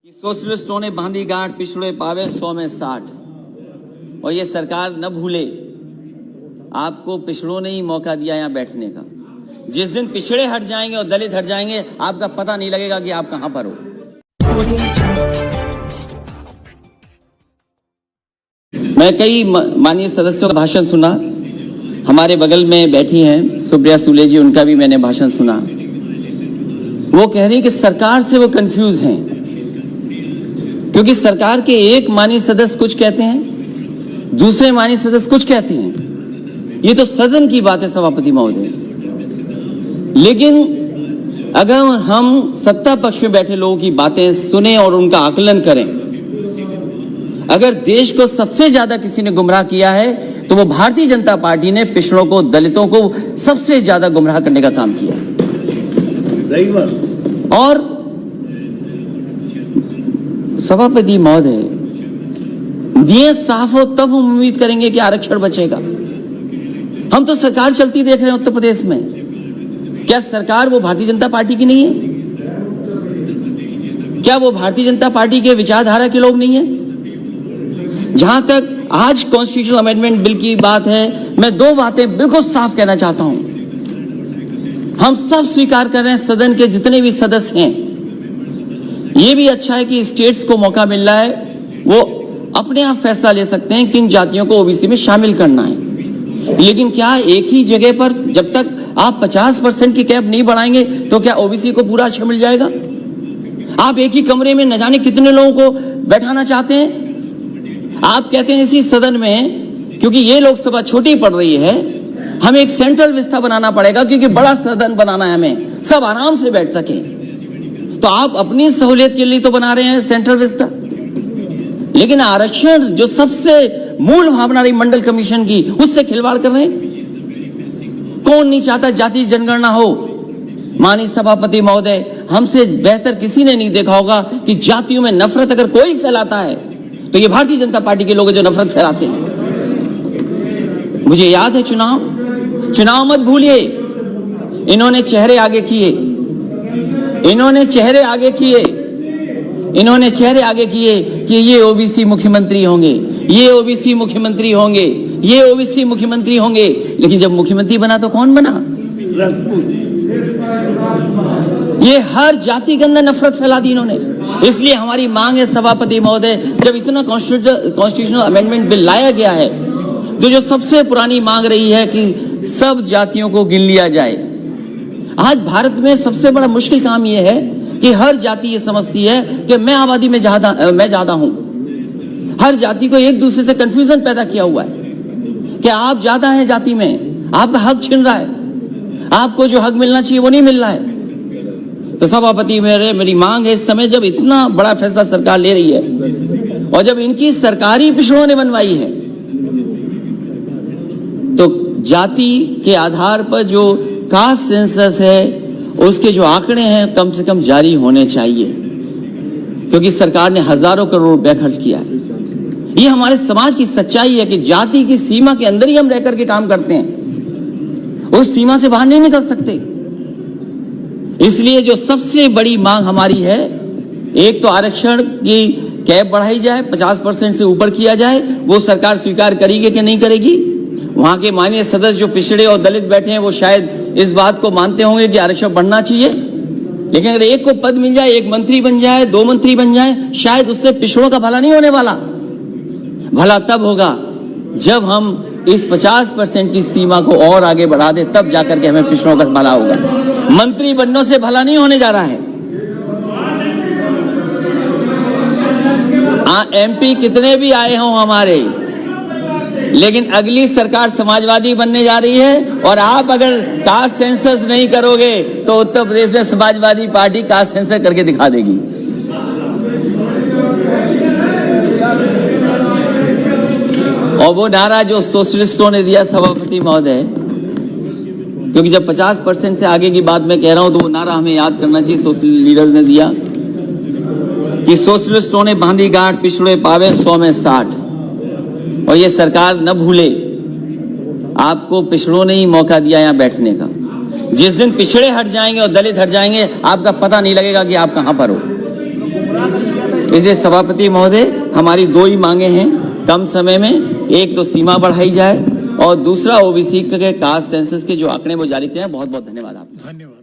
कि सोशलिस्टों ने बांधी गांठ पिछड़े पावे 100 में 60। और ये सरकार न भूले, आपको पिछड़ों ने ही मौका दिया यहाँ बैठने का। जिस दिन पिछड़े हट जाएंगे और दलित हट जाएंगे, आपका पता नहीं लगेगा कि आप कहां पर हो। मैं कई माननीय सदस्यों का भाषण सुना। हमारे बगल में बैठी हैं सुप्रिया सुले जी, उनका भी मैंने भाषण सुना। वो कह रही कि सरकार से वो कंफ्यूज हैं, क्योंकि सरकार के एक माननीय सदस्य कुछ कहते हैं, दूसरे माननीय सदस्य कुछ कहते हैं। ये तो सदन की बात है सभापति महोदय। लेकिन अगर हम सत्ता पक्ष में बैठे लोगों की बातें सुने और उनका आकलन करें, अगर देश को सबसे ज्यादा किसी ने गुमराह किया है तो वो भारतीय जनता पार्टी ने पिछड़ों को, दलितों को सबसे ज्यादा गुमराह करने का काम किया। और सभापति महोदय, दिए साफ हो तब हम उम्मीद करेंगे कि आरक्षण बचेगा। हम तो सरकार चलती देख रहे हैं उत्तर प्रदेश में। क्या सरकार वो भारतीय जनता पार्टी की नहीं है? क्या वो भारतीय जनता पार्टी के विचारधारा के लोग नहीं है? जहां तक आज कॉन्स्टिट्यूशनल अमेंडमेंट बिल की बात है, मैं दो बातें बिल्कुल साफ कहना चाहता हूं। हम सब स्वीकार कर रहे हैं, सदन के जितने भी सदस्य हैं, ये भी अच्छा है कि स्टेट्स को मौका मिल रहा है, वो अपने आप फैसला ले सकते हैं किन जातियों को ओबीसी में शामिल करना है। लेकिन क्या एक ही जगह पर जब तक आप 50% की कैप नहीं बढ़ाएंगे तो क्या ओबीसी को पूरा आरक्षण मिल जाएगा? आप एक ही कमरे में न जाने कितने लोगों को बैठाना चाहते हैं। आप कहते हैं इसी सदन में, क्योंकि ये लोकसभा छोटी पड़ रही है, हमें एक सेंट्रल व्यवस्था बनाना पड़ेगा, क्योंकि बड़ा सदन बनाना है हमें, सब आराम से बैठ सके। तो आप अपनी सहूलियत के लिए तो बना रहे हैं सेंट्रल व्यवस्था, लेकिन आरक्षण जो सबसे मूल भावना रही मंडल कमीशन की, उससे खिलवाड़ कर रहे हैं। कौन नहीं चाहता जाति जनगणना हो? माननीय सभापति महोदय, हमसे बेहतर किसी ने नहीं देखा होगा कि जातियों में नफरत अगर कोई फैलाता है तो ये भारतीय जनता पार्टी के लोग जो नफरत फैलाते हैं। मुझे याद है चुनाव मत भूलिए, इन्होंने चेहरे आगे किए, इन्होंने चेहरे आगे किए कि ये ओबीसी मुख्यमंत्री होंगे, ये ओबीसी मुख्यमंत्री होंगे, ये ओबीसी मुख्यमंत्री होंगे। लेकिन जब मुख्यमंत्री बना तो कौन बना? ये हर जाति के अंदर नफरत फैला दी इन्होंने। इसलिए हमारी मांग है सभापति महोदय, जब इतना कॉन्स्टिट्यूशनल अमेंडमेंट बिल लाया गया है, तो जो सबसे पुरानी मांग रही है कि सब जातियों को गिन लिया जाए। आज भारत में सबसे बड़ा मुश्किल काम यह है कि हर जाति ये समझती है कि मैं आबादी में ज्यादा हूं। हर जाति को एक दूसरे से कंफ्यूजन पैदा किया हुआ है कि आप ज्यादा हैं जाति में, आपका हक छिन रहा है, आपको जो हक मिलना चाहिए वो नहीं मिल रहा है। तो सभापति मेरी मांग है, इस समय जब इतना बड़ा फैसला सरकार ले रही है और जब इनकी सरकारी पिछड़ों ने बनवाई है, तो जाति के आधार पर जो कास्ट सेंसस है उसके जो आंकड़े हैं कम से कम जारी होने चाहिए, क्योंकि सरकार ने हजारों करोड़ रुपया खर्च किया है। ये हमारे समाज की सच्चाई है कि जाति की सीमा के अंदर ही हम रहकर के काम करते हैं, उस सीमा से बाहर नहीं निकल सकते। इसलिए जो सबसे बड़ी मांग हमारी है, एक तो आरक्षण की कैप बढ़ाई जाए, 50% से ऊपर किया जाए। वो सरकार स्वीकार करेगी कि नहीं करेगी? वहां के माननीय सदस्य जो पिछड़े और दलित बैठे हैं, वो शायद इस बात को मानते होंगे कि आरक्षण बढ़ना चाहिए। लेकिन अगर एक को पद मिल जाए, एक मंत्री बन जाए, 2 मंत्री बन जाए, शायद उससे पिछड़ों का भला नहीं होने वाला। भला तब होगा जब हम इस 50% की सीमा को और आगे बढ़ा दे, तब जाकर के हमें पिछड़ों का भला होगा। मंत्री बनने से भला नहीं होने जा रहा है। एमपी कितने भी आए हों हमारे, लेकिन अगली सरकार समाजवादी बनने जा रही है, और आप अगर कास्ट सेंसस नहीं करोगे तो उत्तर प्रदेश में समाजवादी पार्टी कास्ट सेंसस करके दिखा देगी। और वो नारा जो सोशलिस्टों ने दिया सभापति महोदय, क्योंकि जब 50% से आगे की बात मैं कह रहा हूं तो वो नारा हमें याद करना चाहिए। सोशल लीडर्स ने दिया कि सोशलिस्टों ने बांधी गांठ पिछड़े पावे 100 में 60। और ये सरकार न भूले, आपको पिछड़ों ने ही मौका दिया यहाँ बैठने का। जिस दिन पिछड़े हट जाएंगे और दलित हट जाएंगे, आपका पता नहीं लगेगा कि आप कहां पर हो। इसलिए सभापति महोदय, हमारी दो ही मांगे हैं कम समय में। एक तो सीमा बढ़ाई जाए और दूसरा ओबीसी के कास्ट सेंसस के जो आंकड़े वो जारी किए हैं। बहुत बहुत धन्यवाद आपका। धन्यवाद।